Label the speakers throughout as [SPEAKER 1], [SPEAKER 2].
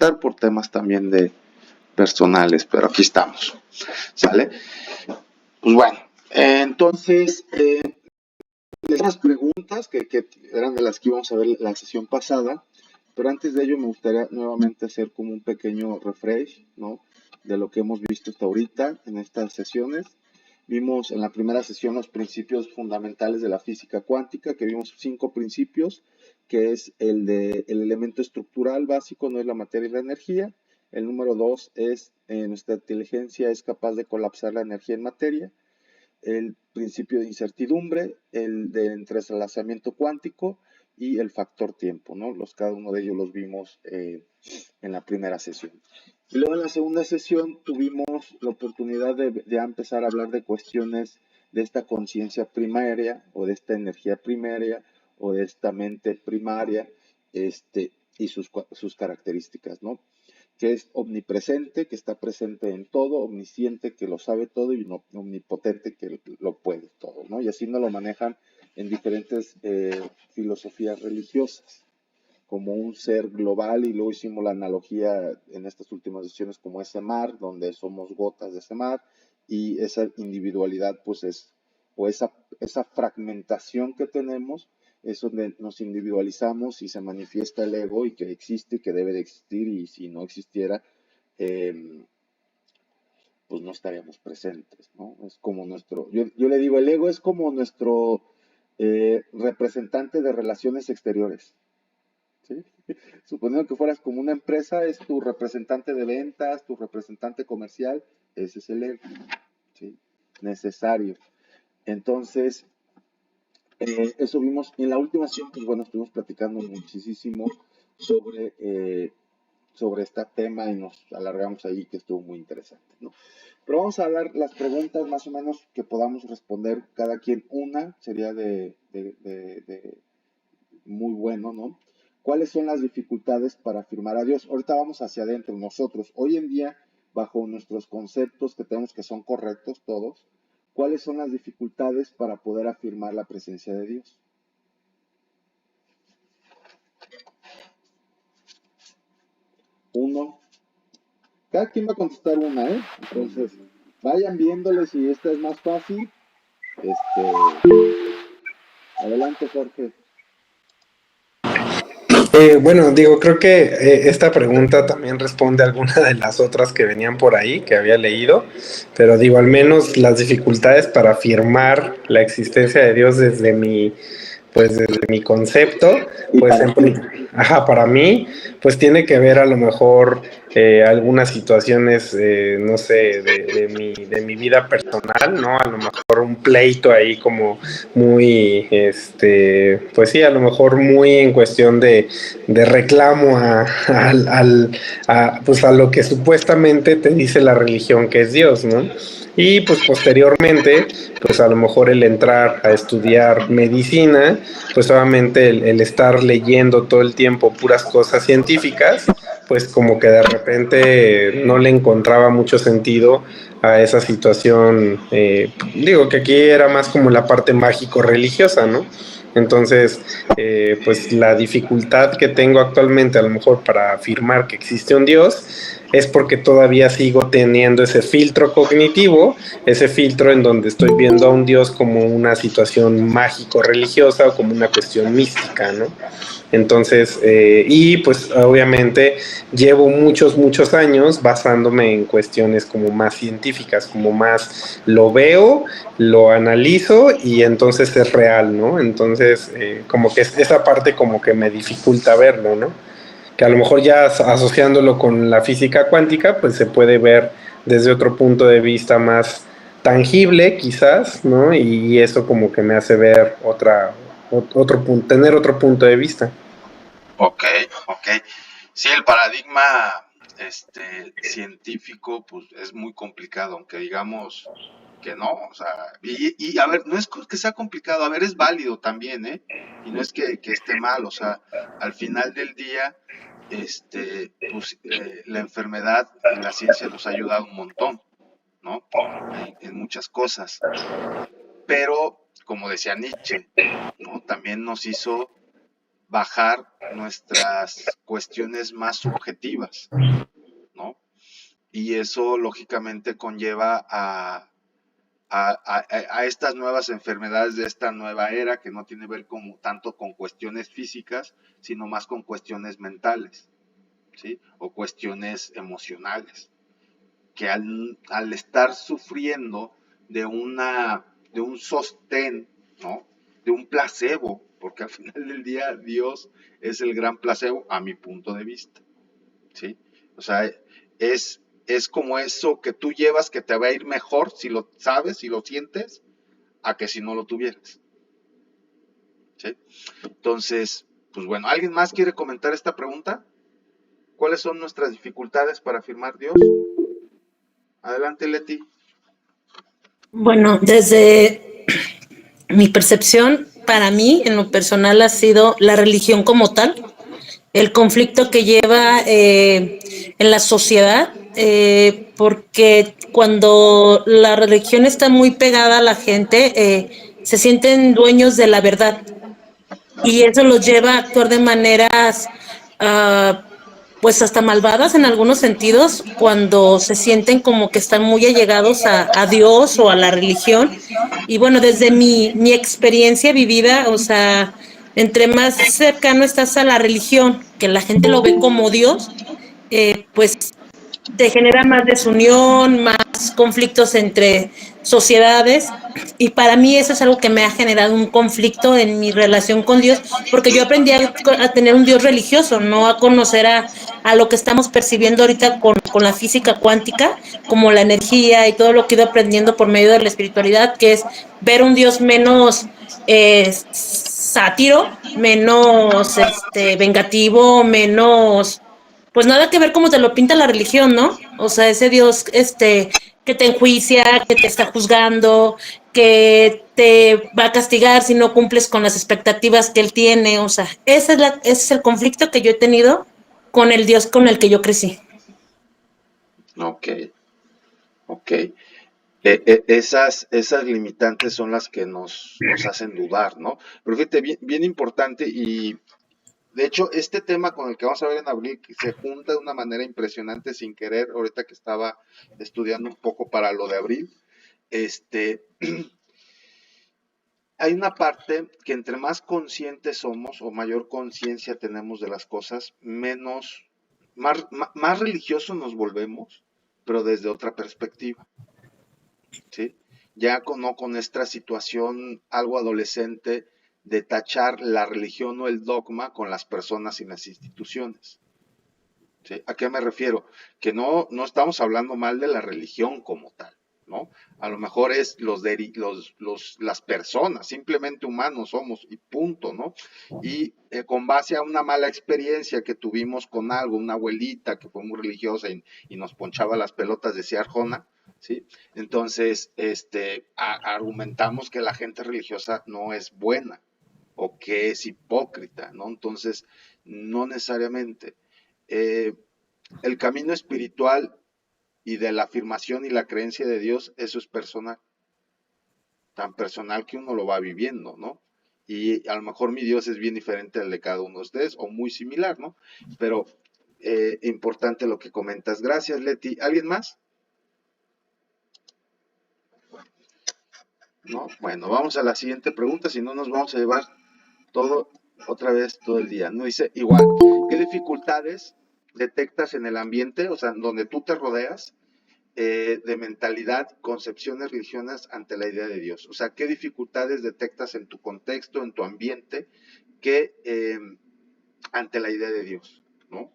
[SPEAKER 1] conectar por temas también de personales, pero aquí estamos, ¿sale? Pues bueno, entonces, las preguntas que eran de las que íbamos a ver la sesión pasada, pero antes de ello me gustaría nuevamente hacer como un pequeño refresh, ¿no? De lo que hemos visto hasta ahorita en estas sesiones. Vimos en la primera sesión los principios fundamentales de la física cuántica, que vimos 5 principios, que es el de el elemento estructural básico, no es la materia y la energía. El número 2 es nuestra inteligencia es capaz de colapsar la energía en materia. El principio de incertidumbre, el de entrelazamiento cuántico y el factor tiempo, ¿no? Cada uno de ellos los vimos en la primera sesión. Y luego en la segunda sesión tuvimos la oportunidad de empezar a hablar de cuestiones de esta conciencia primaria o de esta energía primaria o de esta mente primaria y sus características, ¿no? Que es omnipresente, que está presente en todo, omnisciente, que lo sabe todo, y omnipotente, que lo puede todo, ¿no? Y así nos lo manejan en diferentes filosofías religiosas, como un ser global, y luego hicimos la analogía en estas últimas sesiones como ese mar, donde somos gotas de ese mar, y esa individualidad, pues o esa fragmentación que tenemos, es donde nos individualizamos y se manifiesta el ego y que existe y que debe de existir, y si no existiera, pues no estaríamos presentes, ¿no? Es como yo le digo, el ego es como nuestro representante de relaciones exteriores, ¿sí? Suponiendo que fueras como una empresa, es tu representante de ventas, tu representante comercial, ese es el ego, ¿sí? Necesario. Entonces, eso vimos en la última sesión, pues bueno, estuvimos platicando muchísimo sobre este tema y nos alargamos ahí, que estuvo muy interesante, ¿no? Pero vamos a dar las preguntas más o menos que podamos responder cada quien una, sería de muy bueno, ¿no? ¿Cuáles son las dificultades para afirmar a Dios? Ahorita vamos hacia adentro nosotros. Hoy en día, bajo nuestros conceptos que tenemos que son correctos todos, ¿cuáles son las dificultades para poder afirmar la presencia de Dios? Uno. Cada quien va a contestar una, ¿eh? Entonces, vayan viéndole si esta es más fácil. Adelante, Jorge.
[SPEAKER 2] Bueno, digo, creo que esta pregunta también responde a alguna de las otras que venían por ahí, que había leído, pero digo, al menos las dificultades para afirmar la existencia de Dios desde mi concepto,
[SPEAKER 1] Y
[SPEAKER 2] pues
[SPEAKER 1] para ti.
[SPEAKER 2] ajá, para mí, pues tiene que ver a lo mejor algunas situaciones, no sé, de mi vida personal, ¿no? A lo mejor un pleito ahí como muy, pues sí, a lo mejor muy en cuestión de reclamo pues a lo que supuestamente te dice la religión que es Dios, ¿no? Y pues posteriormente, pues a lo mejor el entrar a estudiar medicina, pues obviamente el estar leyendo todo el tiempo puras cosas científicas, pues como que de repente no le encontraba mucho sentido a esa situación. Digo que aquí era más como la parte mágico-religiosa, ¿no? Entonces, pues la dificultad que tengo actualmente a lo mejor para afirmar que existe un Dios es porque todavía sigo teniendo ese filtro cognitivo, ese filtro en donde estoy viendo a un Dios como una situación mágico-religiosa o como una cuestión mística, ¿no? Entonces, y pues obviamente llevo muchos años basándome en cuestiones como más científicas, como más lo veo, lo analizo y entonces es real, ¿no? Entonces, como que esa parte como que me dificulta verlo, ¿no? Que a lo mejor ya asociándolo con la física cuántica, pues se puede ver desde otro punto de vista más tangible, quizás, ¿no? Y eso como que me hace ver otro punto, tener otro punto de vista.
[SPEAKER 1] Ok, ok. Sí, el paradigma científico pues es muy complicado, aunque digamos que no, o sea, y a ver, no es que sea complicado, a ver, es válido también, ¿eh? Y no es que esté mal, o sea, al final del día, pues la enfermedad y la ciencia nos ha ayudado un montón, ¿no? En muchas cosas, pero como decía Nietzsche, ¿no? También nos hizo bajar nuestras cuestiones más subjetivas, ¿no? Y eso lógicamente conlleva a estas nuevas enfermedades de esta nueva era, que no tiene que ver tanto con cuestiones físicas, sino más con cuestiones mentales, ¿sí? O cuestiones emocionales, que al estar sufriendo de un sostén, ¿no? De un placebo, porque al final del día Dios es el gran placebo a mi punto de vista, ¿sí? O sea, es como eso que tú llevas que te va a ir mejor si lo sabes, si lo sientes, a que si no lo tuvieras, ¿sí? Entonces, pues bueno, ¿alguien más quiere comentar esta pregunta? ¿Cuáles son nuestras dificultades para afirmar Dios? Adelante, Leti.
[SPEAKER 3] Bueno, desde mi percepción, para mí, en lo personal, ha sido la religión como tal, el conflicto que lleva en la sociedad, porque cuando la religión está muy pegada a la gente, se sienten dueños de la verdad y eso los lleva a actuar de maneras uh, pues hasta malvadas en algunos sentidos cuando se sienten como que están muy allegados a Dios o a la religión. Y bueno, desde mi experiencia vivida, o sea, entre más cercano estás a la religión, que la gente lo ve como Dios, pues te genera más desunión, más conflictos entre sociedades y para mí eso es algo que me ha generado un conflicto en mi relación con Dios porque yo aprendí a tener un Dios religioso, no a conocer a lo que estamos percibiendo ahorita con la física cuántica, como la energía y todo lo que he ido aprendiendo por medio de la espiritualidad, que es ver un Dios menos sátiro, menos vengativo, menos pues nada que ver cómo te lo pinta la religión, ¿no? O sea, ese Dios, que te enjuicia, que te está juzgando, que te va a castigar si no cumples con las expectativas que él tiene. O sea, ese es el conflicto que yo he tenido con el Dios con el que yo crecí.
[SPEAKER 1] Ok, ok. Esas limitantes son las que nos hacen dudar, ¿no? Pero fíjate, bien, bien importante y de hecho este tema con el que vamos a ver en abril que se junta de una manera impresionante sin querer, ahorita que estaba estudiando un poco para lo de abril, este, hay una parte que entre más conscientes somos o mayor conciencia tenemos de las cosas, más religiosos nos volvemos, pero desde otra perspectiva. ¿Sí? Ya no con esta situación algo adolescente de tachar la religión o el dogma con las personas y las instituciones. ¿Sí? ¿A qué me refiero? Que no estamos hablando mal de la religión como tal, ¿no? A lo mejor es las personas, simplemente humanos somos y punto, ¿no? Y con base a una mala experiencia que tuvimos con algo, una abuelita que fue muy religiosa y nos ponchaba las pelotas, decía Arjona, ¿sí? Entonces, argumentamos que la gente religiosa no es buena o que es hipócrita, ¿no? Entonces, no necesariamente. El camino espiritual y de la afirmación y la creencia de Dios, eso es personal, tan personal que uno lo va viviendo, ¿no? Y a lo mejor mi Dios es bien diferente al de cada uno de ustedes, o muy similar, ¿no? Pero importante lo que comentas. Gracias, Leti. ¿Alguien más? ¿No? Bueno, vamos a la siguiente pregunta, si no nos vamos a llevar otra vez todo el día. No dice igual, ¿qué dificultades detectas en el ambiente, o sea, donde tú te rodeas, de mentalidad, concepciones religiosas ante la idea de Dios? O sea, ¿qué dificultades detectas en tu contexto, en tu ambiente, que ante la idea de Dios? ¿No?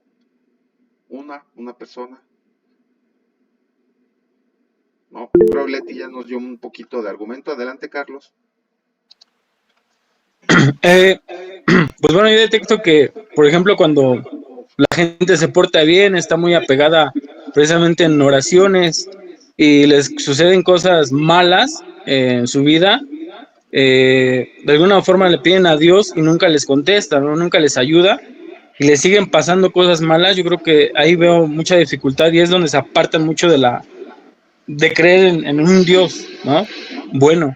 [SPEAKER 1] Una persona. ¿No? Creo Leti ya nos dio un poquito de argumento. Adelante, Carlos.
[SPEAKER 4] Pues bueno, yo detecto que, por ejemplo, cuando la gente se porta bien, está muy apegada precisamente en oraciones y les suceden cosas malas en su vida, de alguna forma le piden a Dios y nunca les contesta, ¿no? Nunca les ayuda y les siguen pasando cosas malas. Yo creo que ahí veo mucha dificultad y es donde se apartan mucho de creer en un Dios, ¿no? Bueno.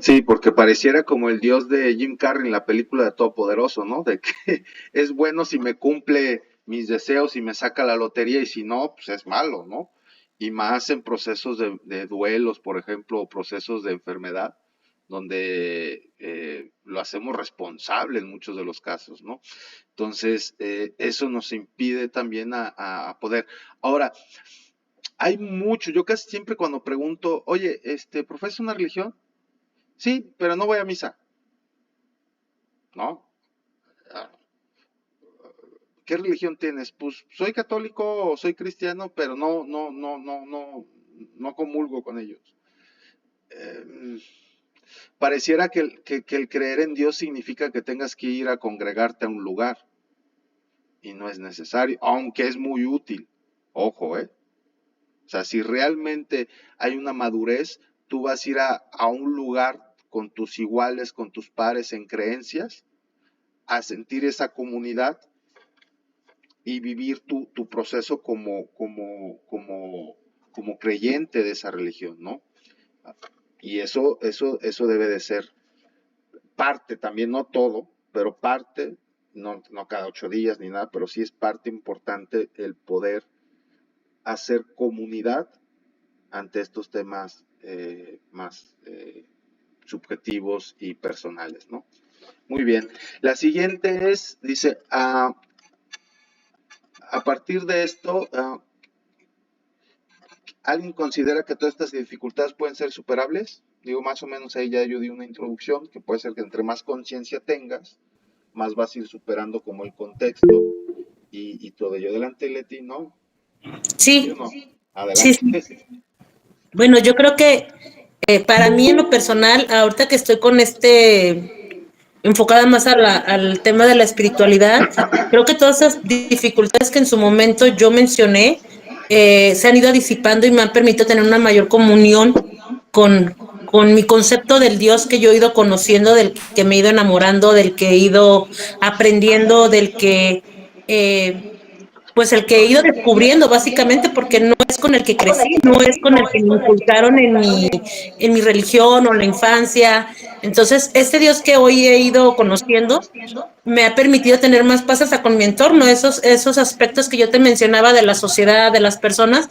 [SPEAKER 1] Sí, porque pareciera como el dios de Jim Carrey en la película de Todopoderoso, ¿no? De que es bueno si me cumple mis deseos y me saca la lotería y si no, pues es malo, ¿no? Y más en procesos de duelos, por ejemplo, o procesos de enfermedad, donde lo hacemos responsable en muchos de los casos, ¿no? Entonces, eso nos impide también a poder. Ahora, hay mucho, yo casi siempre cuando pregunto, oye, ¿profesa una religión? Sí, pero no voy a misa, ¿no? Ah, ¿qué religión tienes? Pues soy católico o soy cristiano, pero no comulgo con ellos. Eh, Pareciera que el creer en Dios significa que tengas que ir a congregarte a un lugar y no es necesario, aunque es muy útil. Ojo, ¿eh? O sea, si realmente hay una madurez, tú vas a ir a un lugar con tus iguales, con tus pares en creencias, a sentir esa comunidad y vivir tu proceso como creyente de esa religión, ¿no? Y eso debe de ser parte también, no todo, pero parte, no cada 8 días ni nada, pero sí es parte importante el poder hacer comunidad ante estos temas más subjetivos y personales, ¿no? Muy bien. La siguiente es, dice, a partir de esto, ¿alguien considera que todas estas dificultades pueden ser superables? Digo, más o menos ahí ya yo di una introducción, que puede ser que entre más conciencia tengas, más vas a ir superando como el contexto y todo ello. Adelante, Leti, ¿no? ¿Sí o
[SPEAKER 3] Sí,
[SPEAKER 1] no?
[SPEAKER 3] sí,
[SPEAKER 1] Adelante.
[SPEAKER 3] sí. Bueno, yo creo que para mí en lo personal, ahorita que estoy con enfocada más al tema de la espiritualidad, creo que todas esas dificultades que en su momento yo mencioné se han ido disipando y me han permitido tener una mayor comunión con mi concepto del Dios que yo he ido conociendo, del que me he ido enamorando, del que he ido aprendiendo, del que pues el que he ido descubriendo básicamente porque no es con el que crecí, no es con el que me inculcaron en mi religión o en la infancia. Entonces, este Dios que hoy he ido conociendo me ha permitido tener más paz hasta con mi entorno, esos aspectos que yo te mencionaba de la sociedad, de las personas,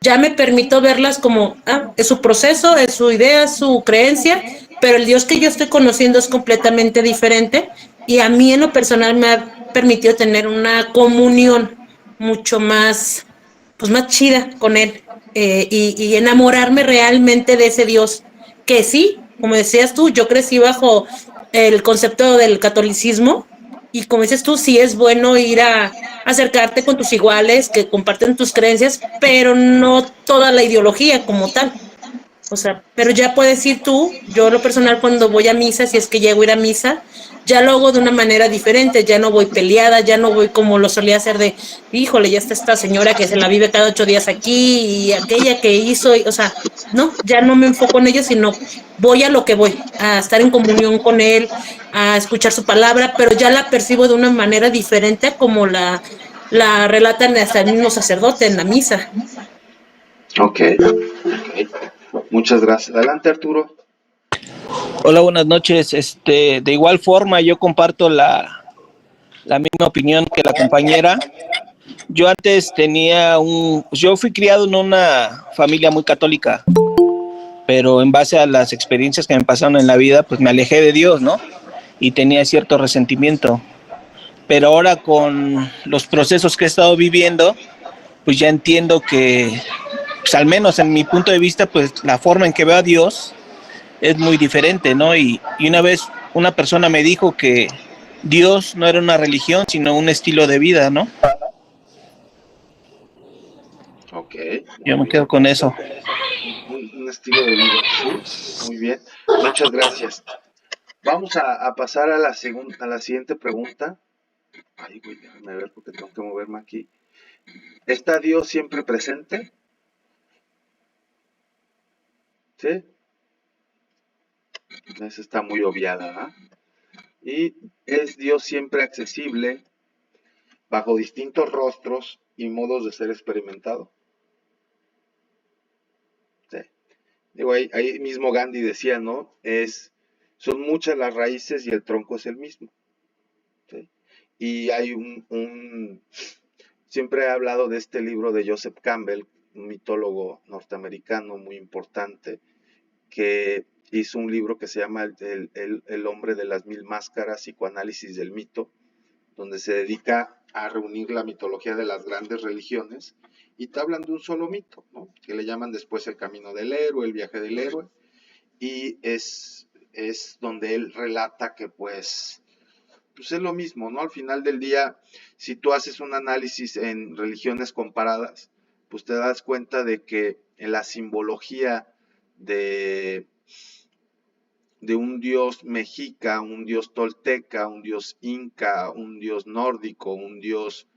[SPEAKER 3] ya me permito verlas como, es su proceso, es su idea, es su creencia, pero el Dios que yo estoy conociendo es completamente diferente y a mí en lo personal me ha permitido tener una comunión mucho más, pues más chida con él y enamorarme realmente de ese Dios que sí, como decías tú, yo crecí bajo el concepto del catolicismo y como dices tú, sí es bueno ir a acercarte con tus iguales que comparten tus creencias, pero no toda la ideología como tal. O sea, pero ya puedes ir tú, yo lo personal cuando voy a misa, si es que llego a ir a misa, ya lo hago de una manera diferente, ya no voy peleada, ya no voy como lo solía hacer de, híjole, ya está esta señora que se la vive cada 8 días aquí y aquella que hizo, o sea, no, ya no me enfoco en ello, sino voy a lo que voy, a estar en comunión con él, a escuchar su palabra, pero ya la percibo de una manera diferente a como la relatan hasta el mismo sacerdote en la misa.
[SPEAKER 1] Ok, ok. Muchas gracias. Adelante, Arturo.
[SPEAKER 5] Hola, buenas noches. De igual forma, yo comparto la misma opinión que la compañera. Yo antes yo fui criado en una familia muy católica, pero en base a las experiencias que me pasaron en la vida, pues me alejé de Dios, ¿no? Y tenía cierto resentimiento. Pero ahora con los procesos que he estado viviendo, pues ya entiendo que, pues al menos en mi punto de vista, pues la forma en que veo a Dios es muy diferente, ¿no? Y una vez una persona me dijo que Dios no era una religión, sino un estilo de vida, ¿no?
[SPEAKER 1] Ok,
[SPEAKER 5] Yo
[SPEAKER 1] muy
[SPEAKER 5] me quedo
[SPEAKER 1] bien.
[SPEAKER 5] con eso.
[SPEAKER 1] Un estilo de vida, ¿sí? Muy bien. Muchas gracias. Vamos a pasar a la siguiente pregunta. Ay, güey, déjame ver porque tengo que moverme aquí. ¿Está Dios siempre presente? ¿Sí? Esa está muy obviada, ¿verdad? Y es Dios siempre accesible bajo distintos rostros y modos de ser experimentado. Sí. Digo, ahí mismo Gandhi decía, ¿no? Son muchas las raíces y el tronco es el mismo. ¿Sí? Y hay siempre he hablado de este libro de Joseph Campbell, un mitólogo norteamericano muy importante, que hizo un libro que se llama El hombre de las mil máscaras, psicoanálisis del mito, donde se dedica a reunir la mitología de las grandes religiones y te hablan de un solo mito, ¿no? Que le llaman después el camino del héroe, el viaje del héroe, y es donde él relata que pues es lo mismo, ¿no? Al final del día, si tú haces un análisis en religiones comparadas, pues te das cuenta de que en la simbología de, de un dios mexica, un dios tolteca, un dios inca, un dios nórdico, un dios...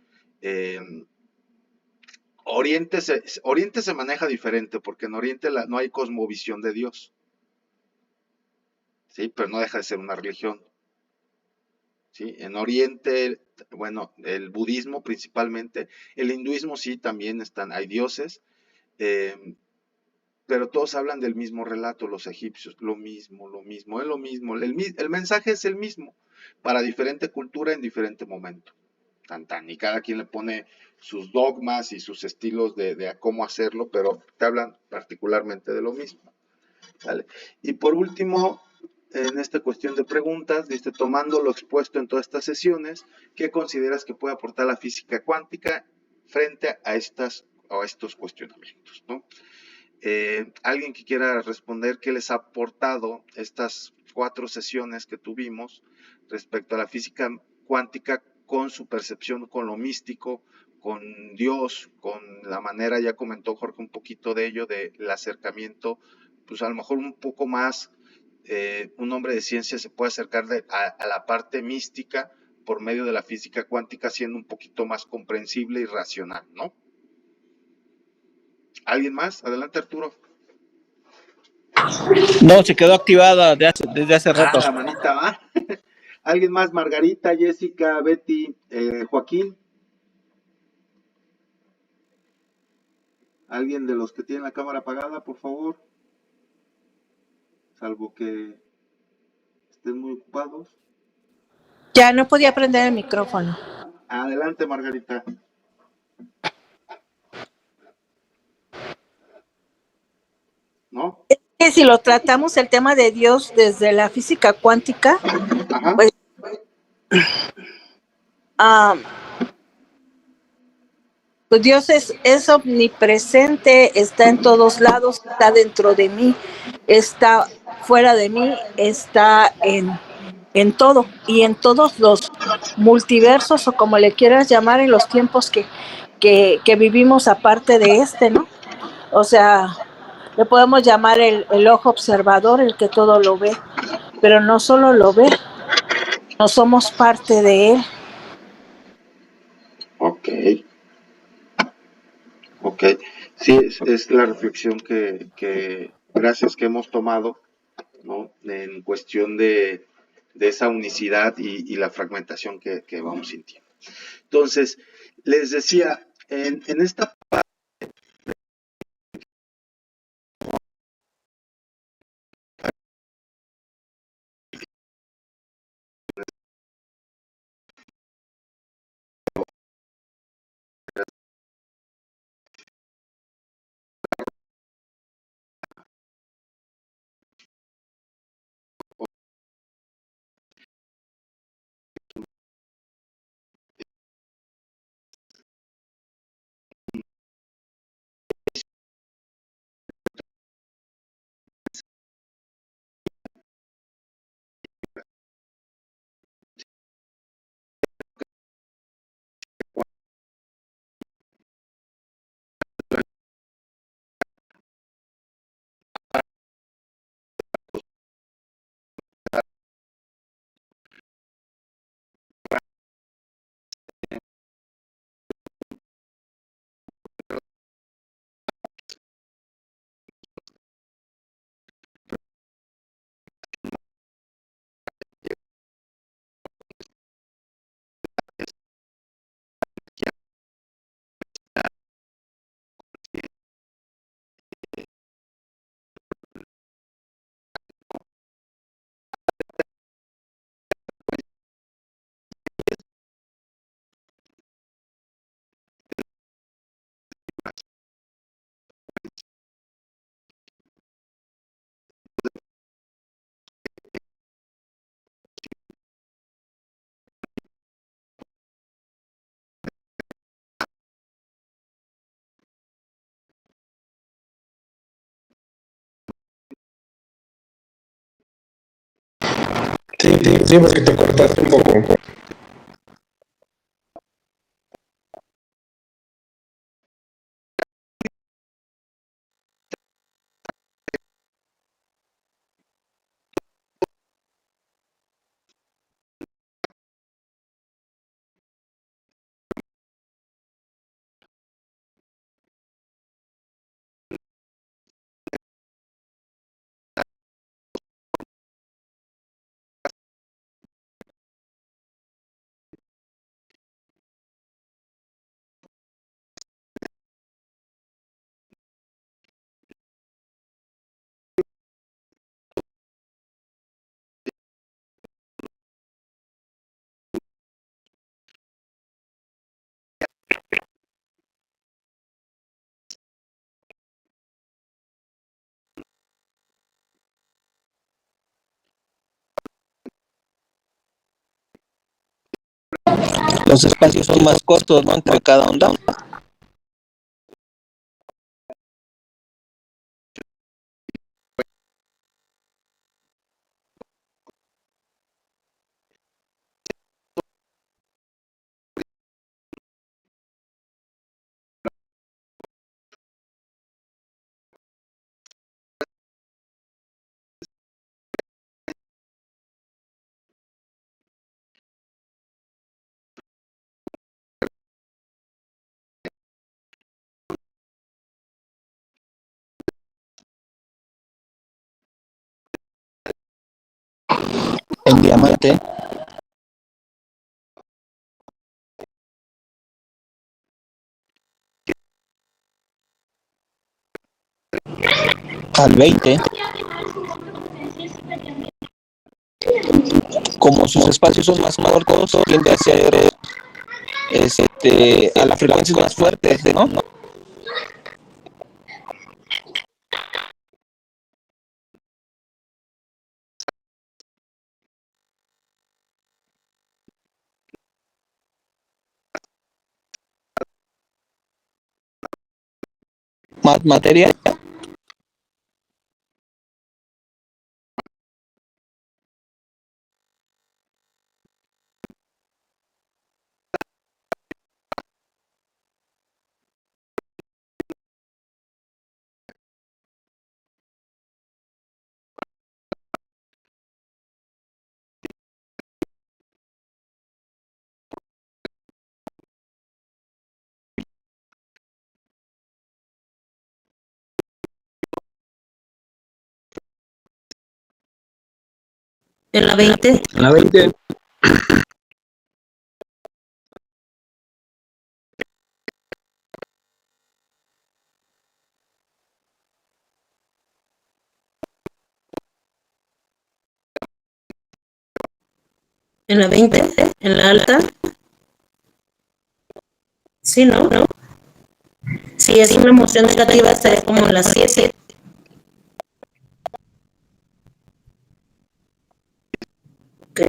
[SPEAKER 1] Eh, Oriente se maneja diferente porque en Oriente no hay cosmovisión de Dios, ¿sí? Pero no deja de ser una religión. ¿Sí? En Oriente, bueno, el budismo principalmente, el hinduismo sí también hay dioses, eh, pero todos hablan del mismo relato, los egipcios, lo mismo, es lo mismo, el mensaje es el mismo, para diferente cultura en diferente momento, y cada quien le pone sus dogmas y sus estilos de cómo hacerlo, pero te hablan particularmente de lo mismo. ¿Vale? Y por último, en esta cuestión de preguntas, dice, tomando lo expuesto en todas estas sesiones, ¿qué consideras que puede aportar la física cuántica frente a estos cuestionamientos? ¿No? Alguien que quiera responder qué les ha aportado estas 4 sesiones que tuvimos respecto a la física cuántica con su percepción, con lo místico, con Dios, con la manera, ya comentó Jorge un poquito de ello, del acercamiento, pues a lo mejor un poco más, un hombre de ciencia se puede acercar a la parte mística por medio de la física cuántica, siendo un poquito más comprensible y racional, ¿no? ¿Alguien más? Adelante, Arturo.
[SPEAKER 5] No, se quedó activada desde hace rato.
[SPEAKER 1] La manita va. ¿Alguien más? Margarita, Jessica, Betty, Joaquín. ¿Alguien de los que tienen la cámara apagada, por favor? Salvo que estén muy ocupados.
[SPEAKER 6] Ya no podía prender el micrófono.
[SPEAKER 1] Adelante, Margarita. ¿No?
[SPEAKER 6] Que si lo tratamos el tema de Dios desde la física cuántica,
[SPEAKER 1] Ajá.
[SPEAKER 6] pues pues Dios es omnipresente, está en todos lados, está dentro de mí, está fuera de mí, está en todo y en todos los multiversos o como le quieras llamar en los tiempos que vivimos aparte de este, ¿no? O sea, le podemos llamar el ojo observador, el que todo lo ve, pero no solo lo ve, no somos parte de él.
[SPEAKER 1] Ok. Ok. Sí, es la reflexión gracias, que hemos tomado, ¿no? En cuestión de esa unicidad y la fragmentación que vamos sintiendo. Entonces, les decía, en esta
[SPEAKER 2] Sí, porque te cortaste un poco.
[SPEAKER 5] Los espacios son más cortos, ¿no? Entre cada onda. En diamante, al 20, como sus espacios son más cortos, tiende a ser a las frecuencias más fuertes, ¿no? Más materia.
[SPEAKER 3] En la 20.
[SPEAKER 4] En la 20.
[SPEAKER 3] En la 20. En la alta. Sí, ¿no? Si es una emoción negativa, estaría como en la 7. Ok.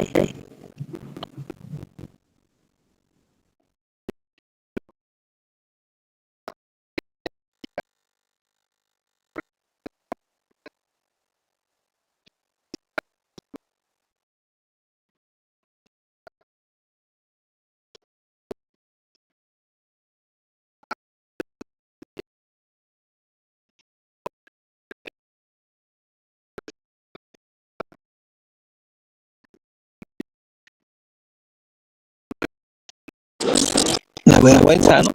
[SPEAKER 5] La vergüenza, ¿no?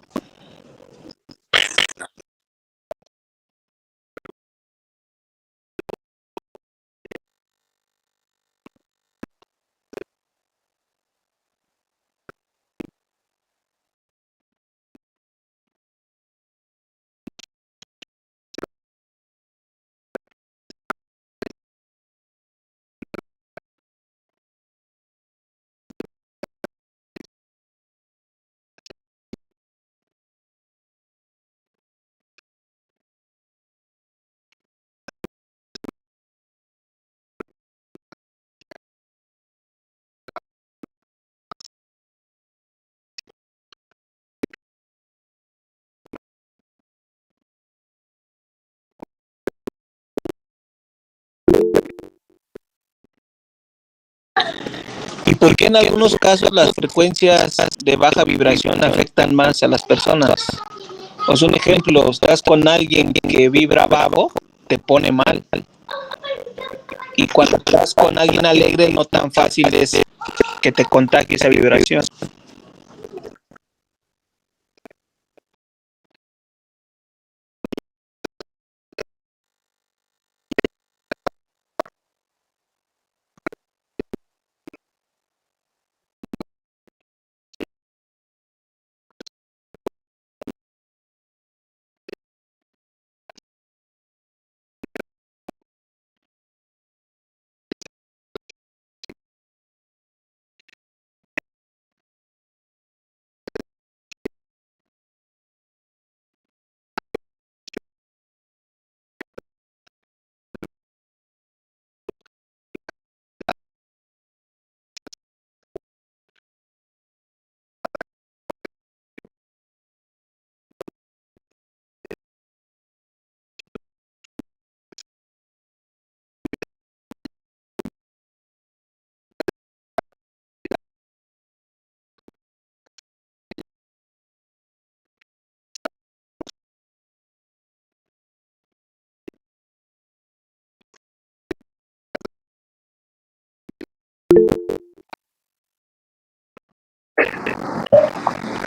[SPEAKER 5] ¿Por qué en algunos casos las frecuencias de baja vibración afectan más a las personas? O sea, un ejemplo, estás con alguien que vibra bajo, te pone mal. Y cuando estás con alguien alegre, no tan fácil es que te contagie esa vibración.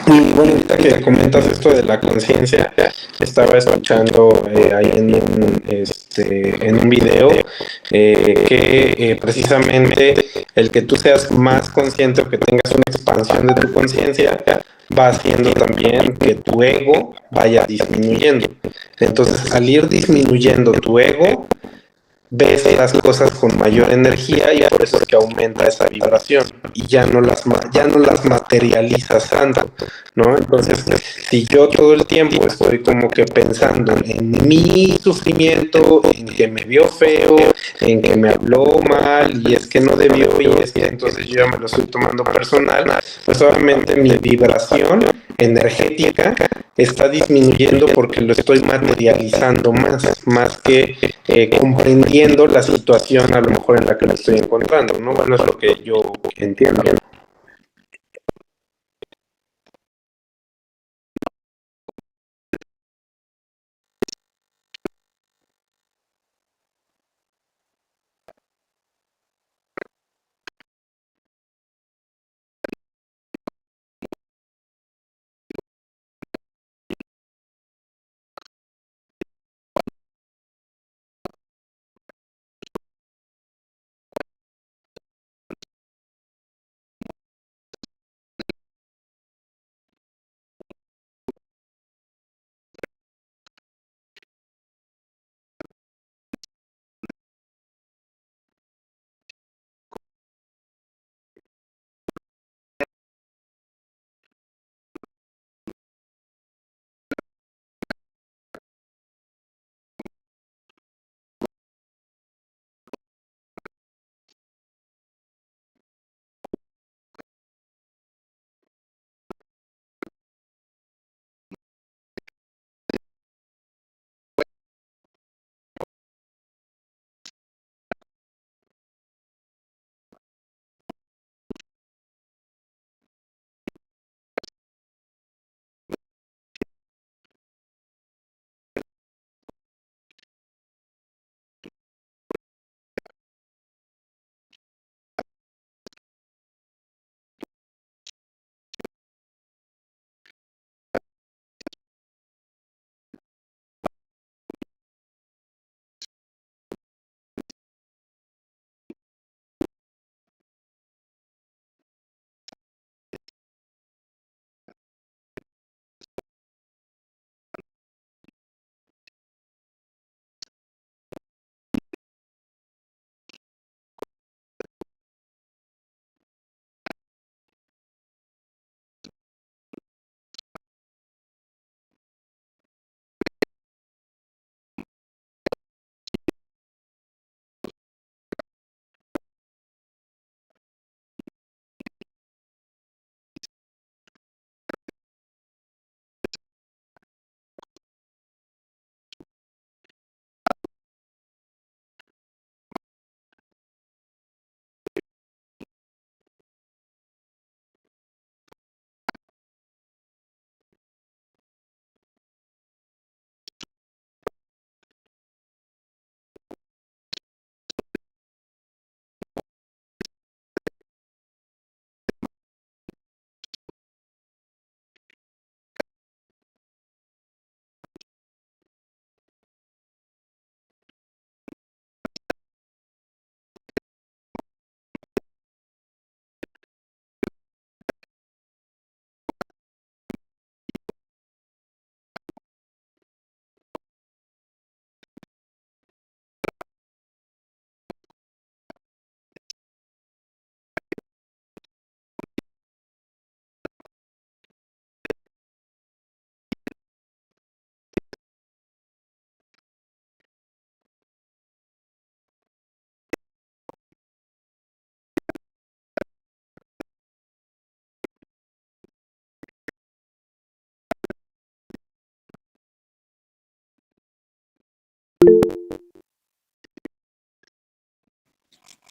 [SPEAKER 2] Y bueno, ahorita que comentas esto de la conciencia, estaba escuchando ahí en un video que precisamente el que tú seas más consciente o que tengas una expansión de tu conciencia va haciendo también que tu ego vaya disminuyendo. Entonces, al ir disminuyendo tu ego, ves las cosas con mayor energía y por eso es que aumenta esa vibración y ya no las materializas tanto, ¿no? Entonces, si yo todo el tiempo estoy como que pensando en mi sufrimiento, en que me vio feo, en que me habló mal y es que no debió y es que entonces yo ya me lo estoy tomando personal, pues obviamente mi vibración energética está disminuyendo porque lo estoy materializando más que comprendiendo la situación a lo mejor en la que me estoy encontrando, ¿no? Bueno, es lo que yo entiendo.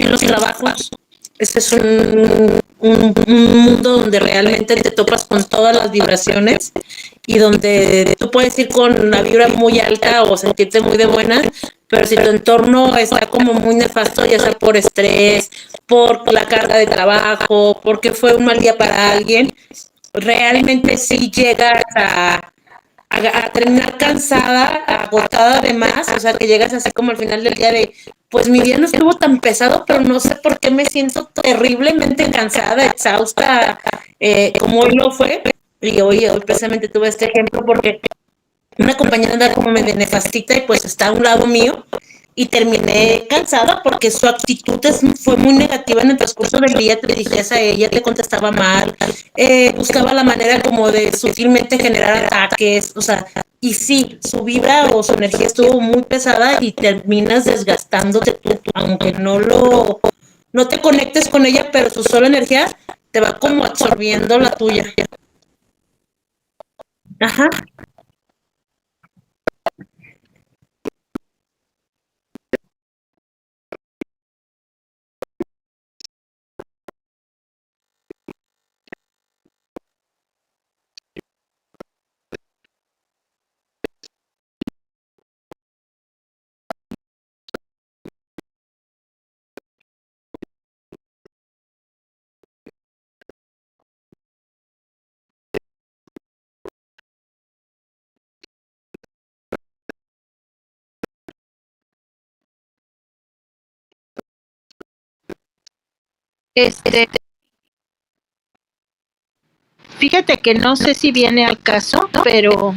[SPEAKER 3] en los trabajos. Este es un mundo donde realmente te topas con todas las vibraciones y donde tú puedes ir con la vibra muy alta o sentirte muy de buena, pero si tu entorno está como muy nefasto, ya sea por estrés, por la carga de trabajo, porque fue un mal día para alguien, realmente sí llegas a terminar cansada, agotada además, o sea, que llegas así como al final del día de, pues mi día no estuvo tan pesado, pero no sé por qué me siento terriblemente cansada, exhausta, como hoy lo fue. Y hoy precisamente tuve este ejemplo porque una compañera anda como medio nefastita y pues está a un lado mío y terminé cansada porque su actitud fue muy negativa en el transcurso del día, te dirigías a ella, te contestaba mal, buscaba la manera como de sutilmente generar ataques, o sea, y sí, su vibra o su energía estuvo muy pesada y terminas desgastándote tú, aunque no te conectes con ella, pero su sola energía te va como absorbiendo la tuya. Ajá.
[SPEAKER 6] Este, fíjate que no sé si viene al caso, pero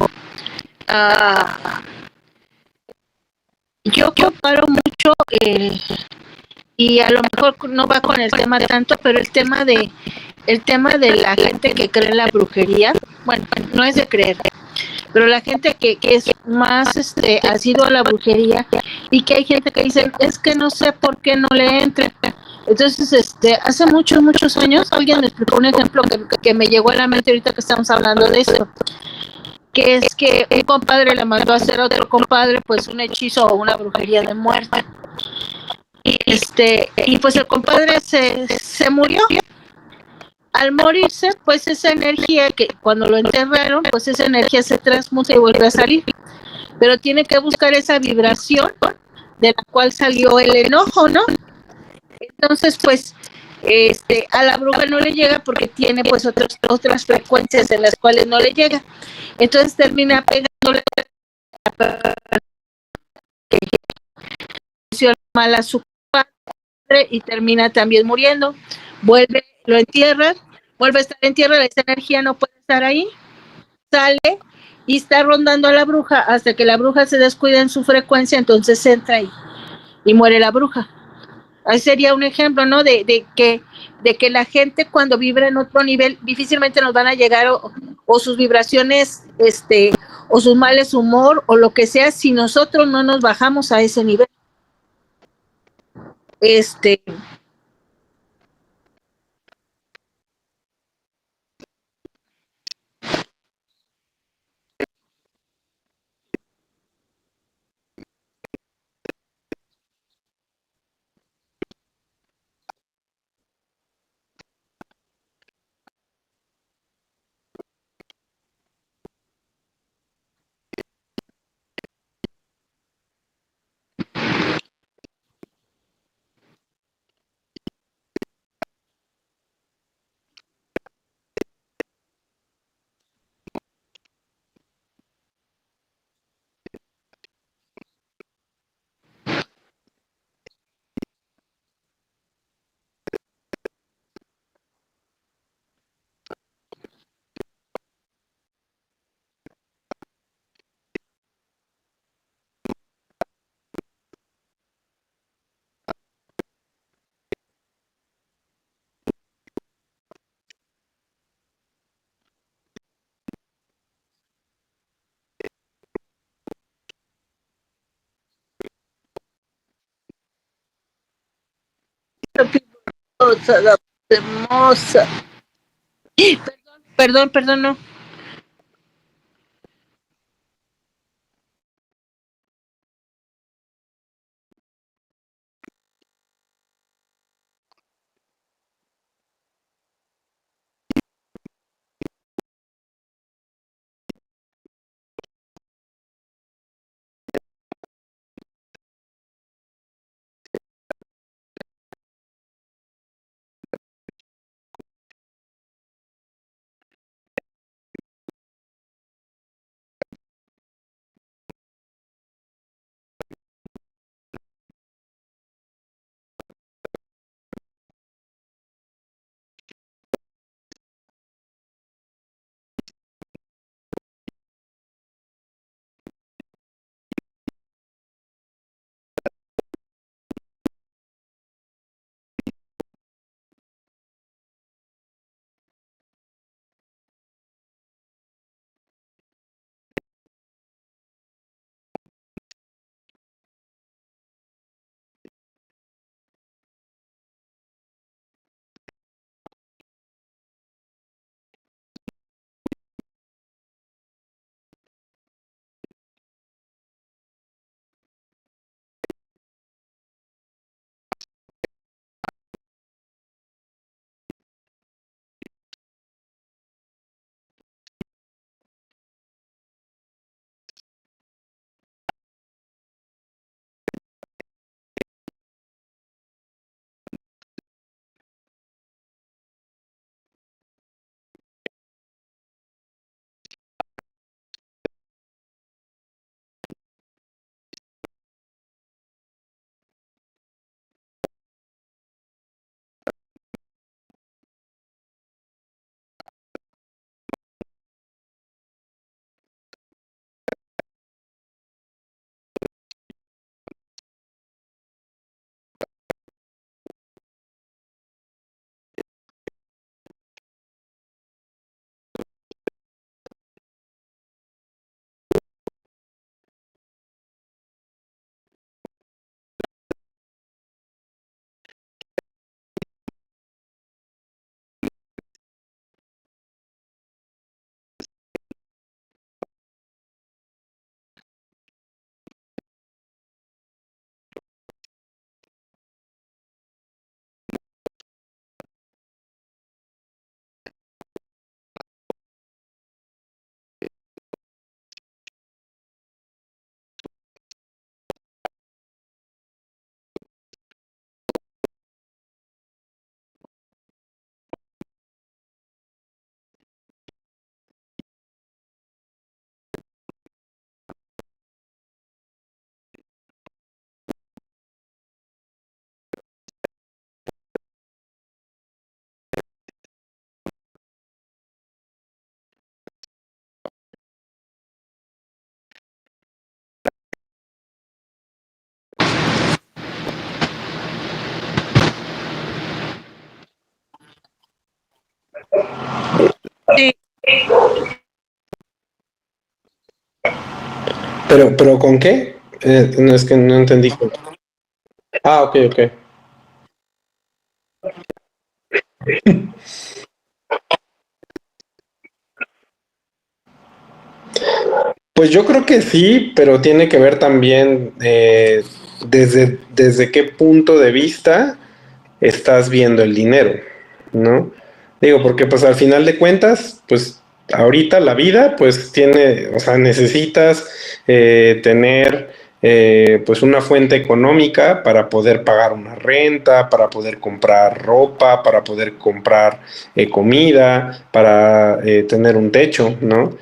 [SPEAKER 6] ah, yo comparo mucho y a lo mejor no va con el tema tanto, pero el tema de la gente que cree en la brujería, bueno, no es de creer, pero la gente que es más ha sido a la brujería y que hay gente que dice, es que no sé por qué no le entre. Entonces, hace muchos años alguien me explicó un ejemplo que me llegó a la mente ahorita que estamos hablando de esto, que es que un compadre le mandó a hacer a otro compadre pues un hechizo o una brujería de muerte. Y pues el compadre se murió. Al morirse, pues esa energía que cuando lo enterraron, pues esa energía se transmuta y vuelve a salir. Pero tiene que buscar esa vibración de la cual salió el enojo, ¿no? Entonces, pues, a la bruja no le llega porque tiene pues otras frecuencias en las cuales no le llega. Entonces termina pegándole mal a su padre y termina también muriendo. Vuelve, lo entierran, vuelve a estar en tierra, esa energía no puede estar ahí, sale y está rondando a la bruja hasta que la bruja se descuida en su frecuencia, entonces entra ahí y muere la bruja. Ahí sería un ejemplo, ¿no? De que la gente cuando vibra en otro nivel difícilmente nos van a llegar o sus vibraciones, o su mal humor o lo que sea si nosotros no nos bajamos a ese nivel. Este, hermosa. Perdón, no. Sí.
[SPEAKER 2] Pero ¿con qué? No, es que no entendí. Ah, ok, ok. Pues yo creo que sí, pero tiene que ver también desde qué punto de vista estás viendo el dinero, ¿no? Digo, porque pues al final de cuentas, pues ahorita la vida pues tiene, o sea, necesitas tener pues una fuente económica para poder pagar una renta, para poder comprar ropa, para poder comprar comida, para tener un techo, ¿no?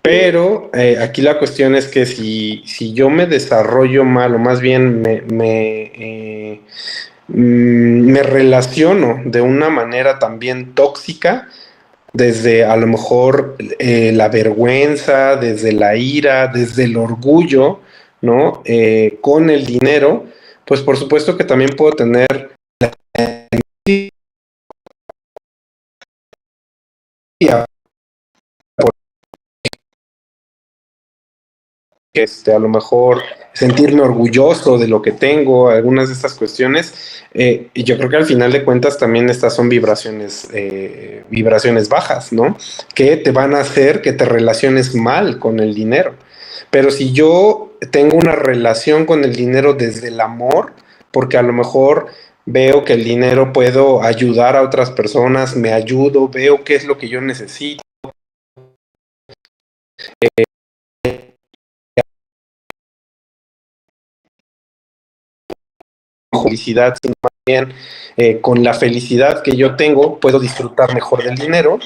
[SPEAKER 2] Pero aquí la cuestión es que si yo me desarrollo mal o más bien me relaciono de una manera también tóxica, desde a lo mejor la vergüenza, desde la ira, desde el orgullo, ¿no? Con el dinero, pues por supuesto que también puedo tener a lo mejor sentirme orgulloso de lo que tengo, algunas de estas cuestiones, y yo creo que al final de cuentas también estas son vibraciones bajas, ¿no? Que te van a hacer que te relaciones mal con el dinero. Pero si yo tengo una relación con el dinero desde el amor, porque a lo mejor veo que el dinero puedo ayudar a otras personas, me ayudo, veo qué es lo que yo necesito, felicidad, sino más bien con la felicidad que yo tengo, puedo disfrutar mejor del dinero.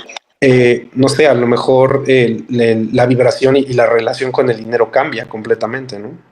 [SPEAKER 2] No sé, a lo mejor la vibración y la relación con el dinero cambia completamente, ¿no?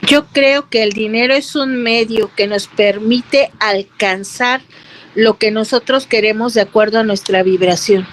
[SPEAKER 6] Yo creo que el dinero es un medio que nos permite alcanzar lo que nosotros queremos de acuerdo a nuestra vibración.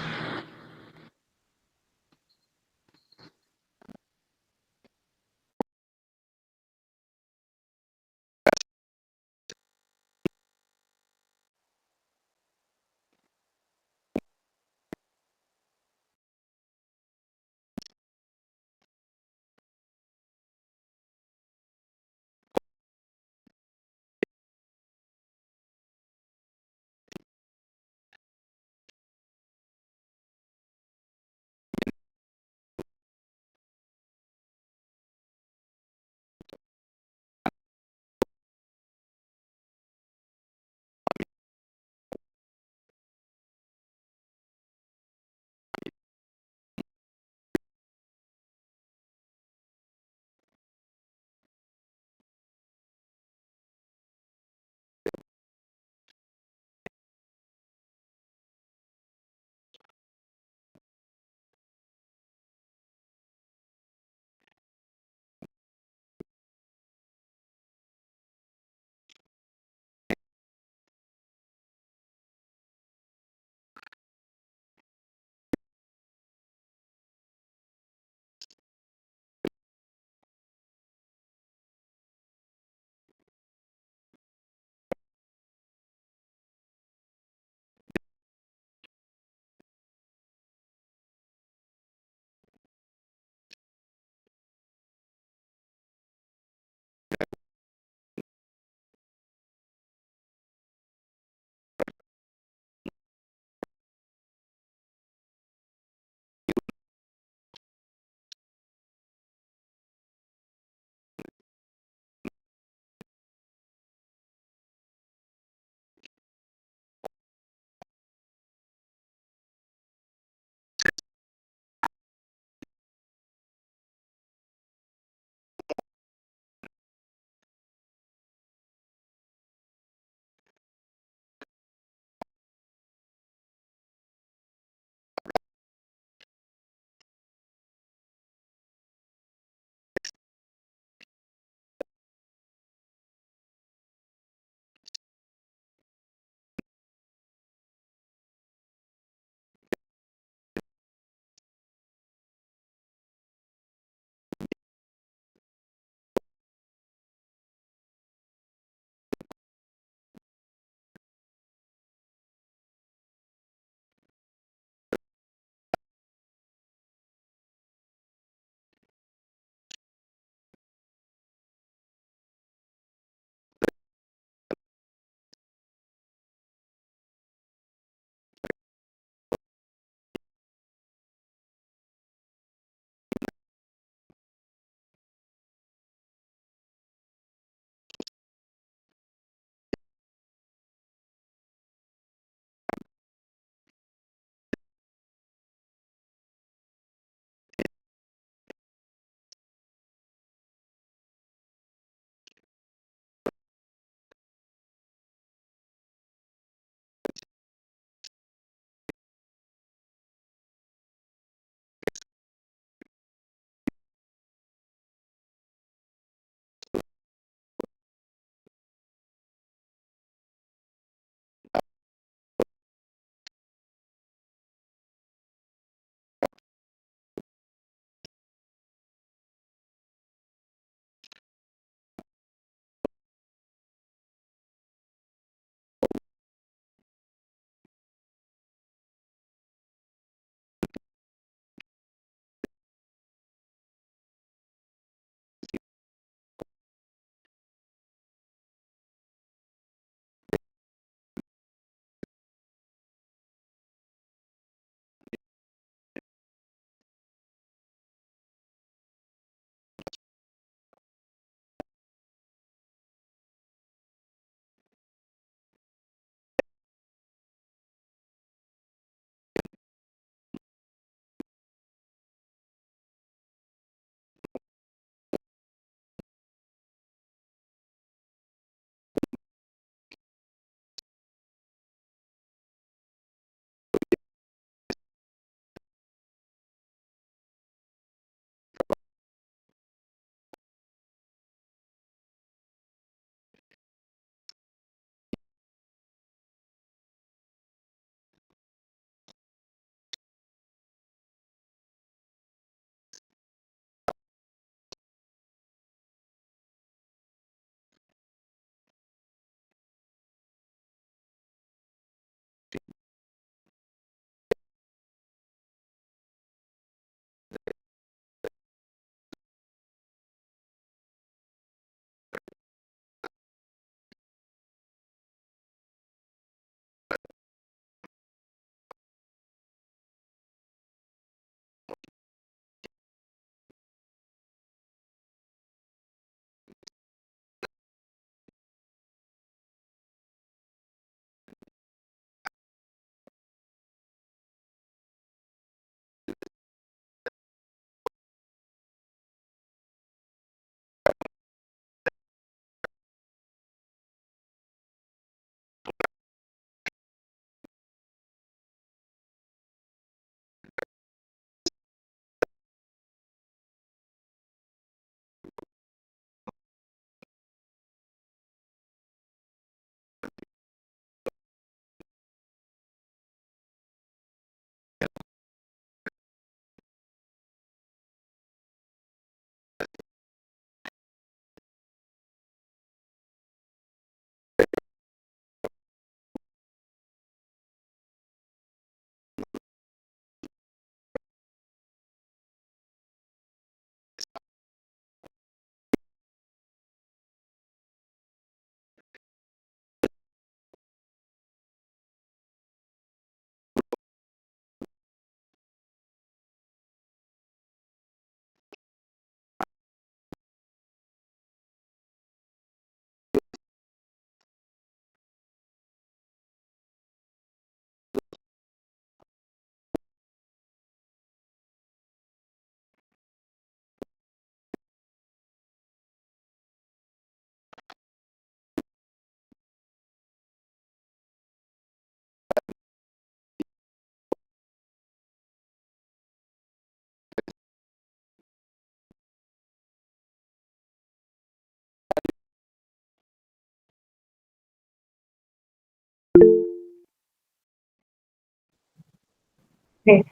[SPEAKER 3] Sí,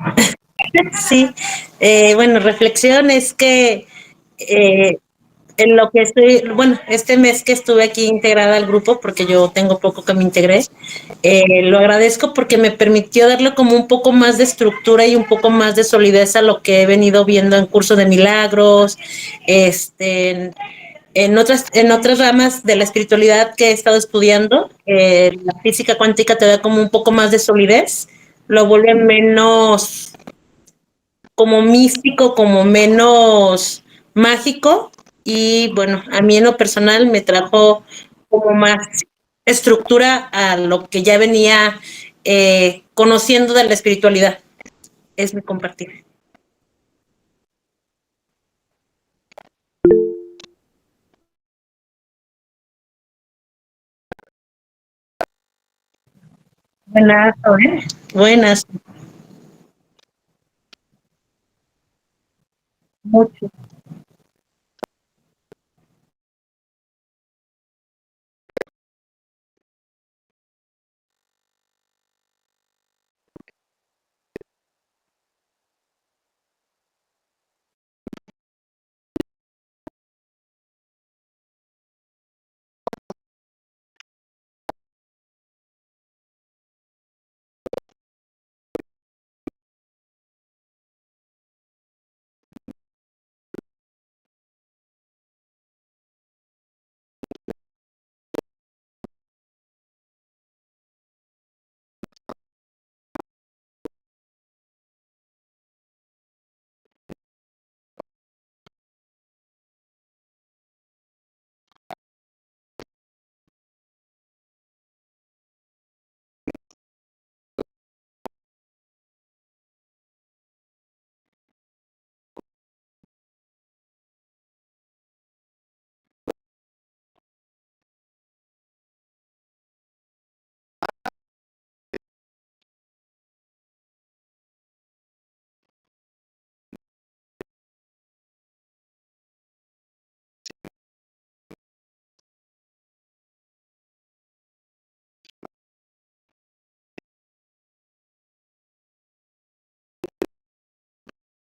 [SPEAKER 3] sí. Bueno, reflexión es que eh, en lo que estoy, bueno, este mes que estuve aquí integrada al grupo, porque yo tengo poco que me integré, lo agradezco porque me permitió darle como un poco más de estructura y un poco más de solidez a lo que he venido viendo en Curso de Milagros, este, en otras ramas de la espiritualidad que he estado estudiando. La física cuántica te da como un poco más de solidez, lo vuelve menos como místico, como menos mágico, y bueno, a mí en lo personal me trajo como más estructura a lo que ya venía conociendo de la espiritualidad. Es mi compartir. Buenas, ¿eh? Buenas, mucho.